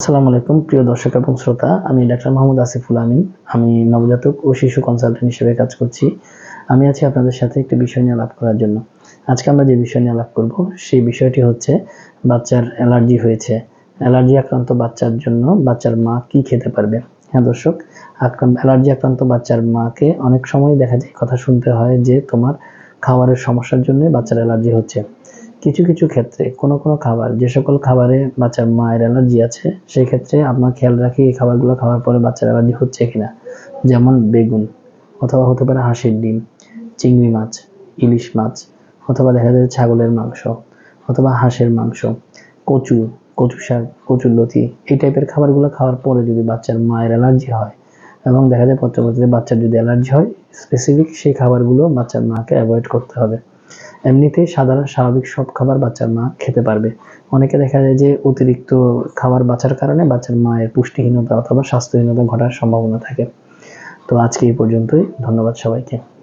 আসসালামু আলাইকুম প্রিয় দর্শক এবং শ্রোতা, আমি ডাক্তার মোহাম্মদ আসিফুল আমিন। আমি নবজাতক ও শিশু কনসালটেন্ট হিসেবে কাজ করছি। আমি আছি আপনাদের সাথে একটি বিষয় নিয়ে আলাপ করার জন্য। আজকে আমরা যে বিষয় নিয়ে আলাপ করব সেই বিষয়টি হচ্ছে বাচ্চার অ্যালার্জি হয়েছে। অ্যালার্জি আক্রান্ত বাচ্চার জন্য বাচ্চার মা কি খেতে পারবে? হ্যাঁ দর্শক, অ্যালার্জি আক্রান্ত বাচ্চার মাকে অনেক সময় দেখা যায় কথা শুনতে হয় যে তোমার খাবারের সমস্যার জন্য বাচ্চার অ্যালার্জি হচ্ছে। কিছু কিছু ক্ষেত্রে কোনো খাবার, যে সকল খাবারে বাচ্চার মায়ের অ্যালার্জি আছে সেই ক্ষেত্রে আমরা খেয়াল রাখি এই খাবারগুলো খাওয়ার পরে বাচ্চার অ্যালার্জি হচ্ছে কিনা। যেমন বেগুন, অথবা হতে পারে হাঁসের ডিম, চিংড়ি মাছ, ইলিশ মাছ, অথবা দেখা যায় ছাগলের মাংস, অথবা হাঁসের মাংস, কচু, কচু শাক, কচুর লতি, এই টাইপের খাবারগুলো খাওয়ার পরে যদি বাচ্চার মায়ের অ্যালার্জি হয় এবং দেখা যায় পরবর্তীতে বাচ্চার যদি অ্যালার্জি হয়, স্পেসিফিক সেই খাবারগুলো বাচ্চার মাকে অ্যাভয়েড করতে হবে। এমনিতেই সাধারণ স্বাভাবিক সব খাবার বাচ্চার মা খেতে পারবে। অনেকে দেখা যায় যে অতিরিক্ত খাবার বাঁচার কারণে বাচ্চার মায়ের পুষ্টিহীনতা অথবা স্বাস্থ্যহীনতা ঘটার সম্ভাবনা থাকে। তো আজকে এই পর্যন্তই। ধন্যবাদ সবাইকে।